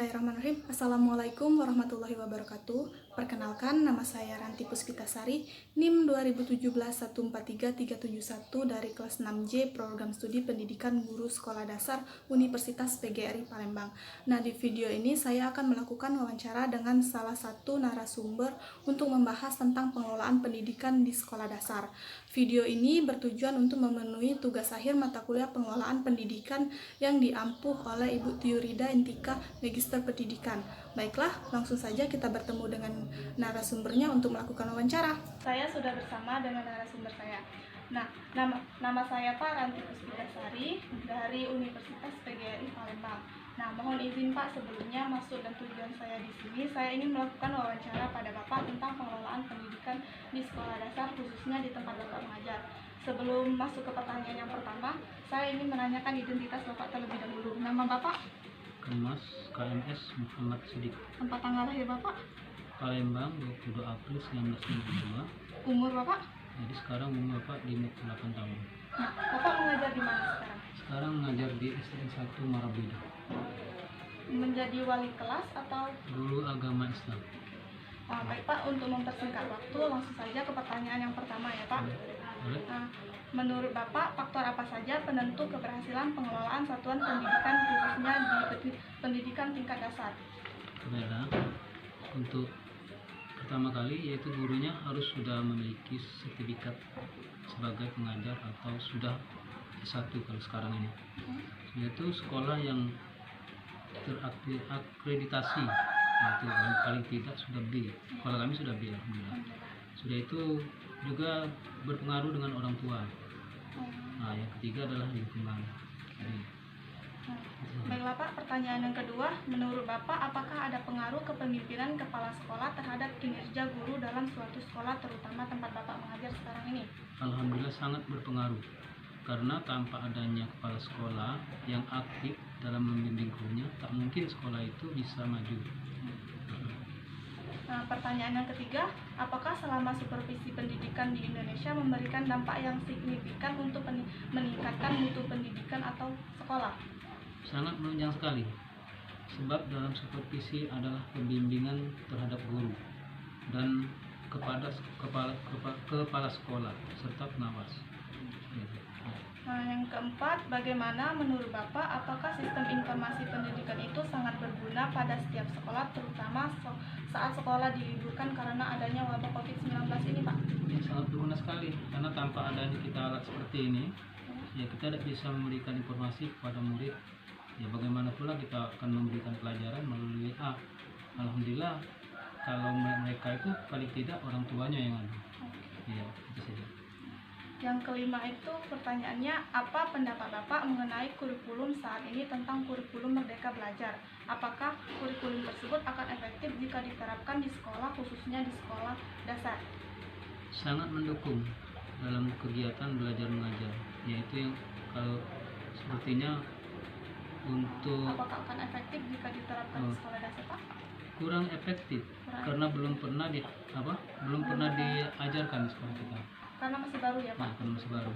Bismillahirrahmanirrahim. Assalamualaikum warahmatullahi wabarakatuh. Perkenalkan, nama saya Ranti Puspitasari, NIM 2017-143-371 dari kelas 6J Program Studi Pendidikan Guru Sekolah Dasar Universitas PGRI Palembang. Nah, di video ini saya akan melakukan wawancara dengan salah satu narasumber untuk membahas tentang pengelolaan pendidikan di sekolah dasar. Video ini bertujuan untuk memenuhi tugas akhir mata kuliah pengelolaan pendidikan yang diampuh oleh Ibu Tiurida Intika, Magister Pendidikan. Baiklah, langsung saja kita bertemu dengan narasumbernya untuk melakukan wawancara. Saya sudah bersama dengan narasumber saya. Nah, nama saya Pak Ranti Puspitasari dari Universitas PGRI Palembang. Nah, mohon izin Pak, sebelumnya maksud dan tujuan saya di sini, saya ingin melakukan wawancara pada Bapak tentang pengelolaan pendidikan di sekolah dasar, khususnya di tempat Bapak mengajar. Sebelum masuk ke pertanyaan yang pertama, saya ingin menanyakan identitas Bapak terlebih dahulu. Nama Bapak? Kemas KMS Muhammad Sidik. Tempat tanggal lahir Bapak? Palembang 22 April 1992. Umur Bapak? Jadi sekarang umur Bapak 58 tahun. Nah, Bapak mengajar di mana sekarang? Sekarang mengajar di SDN 1 Marabeda. Menjadi wali kelas atau? Guru agama Islam. Baik Pak, untuk mempersingkat waktu, langsung saja ke pertanyaan yang pertama ya Pak. Boleh? Menurut Bapak, faktor apa saja penentu keberhasilan pengelolaan satuan pendidikan khususnya di pendidikan tingkat dasar? Saudara, untuk pertama kali yaitu gurunya harus sudah memiliki sertifikat sebagai pengajar atau sudah S1 kalau sekarang ini. Yaitu sekolah yang terakreditasi, yaitu paling tidak sudah B. Sekolah kami sudah B, alhamdulillah. Sudah itu juga berpengaruh dengan orang tua. Nah, yang ketiga adalah lingkungan. Baiklah Pak, pertanyaan yang kedua, menurut Bapak apakah ada pengaruh kepemimpinan kepala sekolah terhadap kinerja guru dalam suatu sekolah, terutama tempat Bapak mengajar sekarang ini? Alhamdulillah sangat berpengaruh, karena tanpa adanya kepala sekolah yang aktif dalam membimbing gurunya, tak mungkin sekolah itu bisa maju. Nah, pertanyaan yang ketiga, apakah selama supervisi pendidikan di Indonesia memberikan dampak yang signifikan untuk meningkatkan mutu pendidikan atau sekolah? Sangat menunjang sekali, sebab dalam supervisi adalah pembimbingan terhadap guru dan kepada kepala sekolah serta pengawas. Nah, yang keempat, bagaimana menurut Bapak, apakah sistem informasi pendidikan itu sangat berguna pada setiap sekolah, terutama saat sekolah diliburkan karena adanya wabah COVID-19 ini, Pak? Ya, sangat berguna sekali, karena tanpa adanya kita alat seperti ini, ya kita tidak bisa memberikan informasi kepada murid. Ya bagaimana pula kita akan memberikan pelajaran melalui WA. Alhamdulillah, kalau mereka itu paling tidak orang tuanya yang ada. Ya, itu saja. Yang kelima itu pertanyaannya, apa pendapat Bapak mengenai kurikulum saat ini tentang kurikulum Merdeka Belajar? Apakah kurikulum tersebut akan efektif jika diterapkan di sekolah, khususnya di sekolah dasar? Sangat mendukung dalam kegiatan belajar mengajar, yaitu yang kalau sepertinya untuk apakah akan efektif jika diterapkan di sekolah dasar, Pak? Kurang efektif karena belum pernah diajarkan di sekolah kita. Karena masih baru ya Pak? Nah, karena masih baru.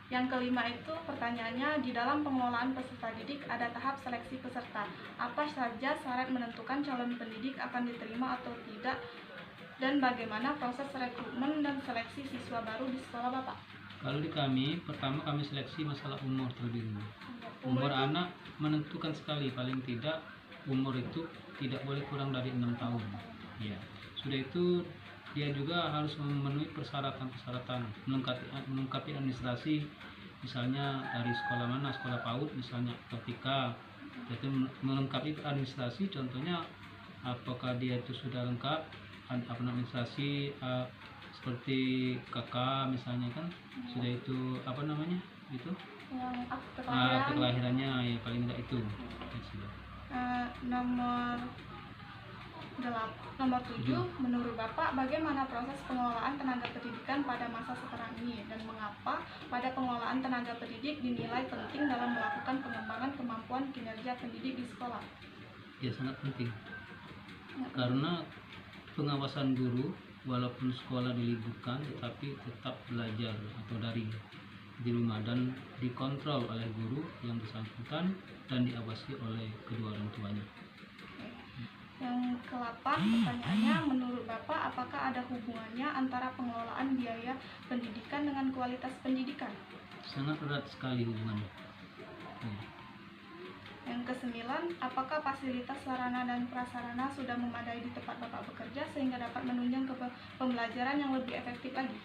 Yang kelima itu pertanyaannya, di dalam pengelolaan peserta didik ada tahap seleksi peserta. Apa saja syarat menentukan calon pendidik akan diterima atau tidak, dan bagaimana proses rekrutmen dan seleksi siswa baru di sekolah Bapak? Kalau di kami, pertama kami seleksi masalah umur terlebih dulu. Umur anak menentukan sekali, paling tidak umur itu tidak boleh kurang dari 6 tahun. Ya. Sudah itu dia juga harus memenuhi persyaratan-persyaratan, melengkapi administrasi, misalnya dari sekolah mana, sekolah PAUD misalnya, ketika itu melengkapi administrasi, contohnya apakah dia itu sudah lengkap administrasi seperti KK misalnya kan, sudah itu apa namanya itu akte kelahirannya, ya paling tidak itu. Nomor 7, menurut Bapak bagaimana proses pengelolaan tenaga pendidikan pada masa sekarang ini, dan mengapa pada pengelolaan tenaga pendidik dinilai penting dalam melakukan pengembangan kemampuan kinerja pendidik di sekolah? Ya sangat penting, karena pengawasan guru walaupun sekolah diliburkan tetapi tetap belajar atau daring di rumah dan dikontrol oleh guru yang bersangkutan dan diawasi oleh kedua orang tuanya. Yang ke-8 pertanyaannya, menurut Bapak apakah ada hubungannya antara pengelolaan biaya pendidikan dengan kualitas pendidikan? Sangat erat sekali hubungannya. Ya. Yang ke-9, apakah fasilitas sarana dan prasarana sudah memadai di tempat Bapak bekerja sehingga dapat menunjang ke pembelajaran yang lebih efektif lagi?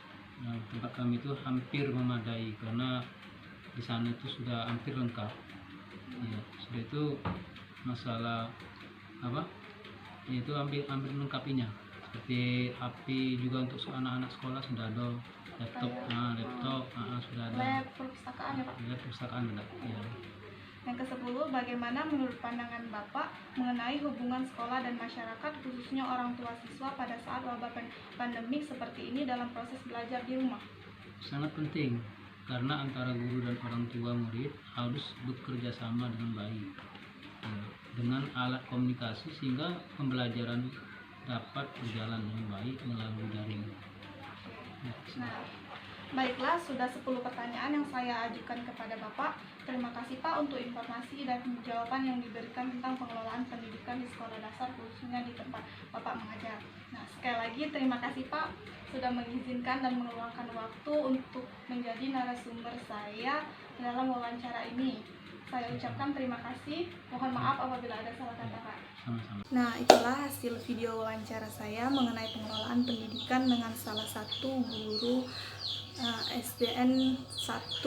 Nah, tempat kami itu hampir memadai karena di sana itu sudah hampir lengkap. Ya, sudah itu masalah apa? Yaitu hampir melengkapinya. Seperti HP juga untuk anak-anak sekolah sudah ada, laptop, sudah ada. Lab perpustakaan ya Pak? Lab perpustakaan ada. Ya. Yang ke-10, bagaimana menurut pandangan Bapak mengenai hubungan sekolah dan masyarakat, khususnya orang tua siswa pada saat wabah pandemik seperti ini dalam proses belajar di rumah? Sangat penting karena antara guru dan orang tua murid harus bekerja sama dengan baik, ya, dengan alat komunikasi sehingga pembelajaran dapat berjalan dengan baik melalui daring. Ya. Nah, baiklah, sudah 10 pertanyaan yang saya ajukan kepada Bapak. Terima kasih Pak untuk informasi dan jawaban yang diberikan tentang pengelolaan pendidikan di sekolah dasar, khususnya di tempat Bapak mengajar. Nah, sekali lagi terima kasih Pak sudah mengizinkan dan meluangkan waktu untuk menjadi narasumber saya dalam wawancara ini. Saya ucapkan terima kasih. Mohon maaf apabila ada salah kata Pak. Sama-sama. Nah, itulah hasil video wawancara saya mengenai pengelolaan pendidikan dengan salah satu guru SDN 1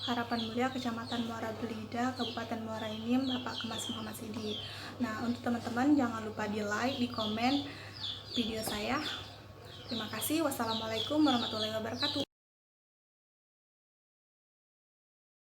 Harapan Mulia, Kecamatan Muara Belida, Kabupaten Muara Enim, Bapak Kemas Muhammad Sidi. Nah, untuk teman-teman jangan lupa di like, di komen video saya. Terima kasih. Wassalamualaikum warahmatullahi wabarakatuh.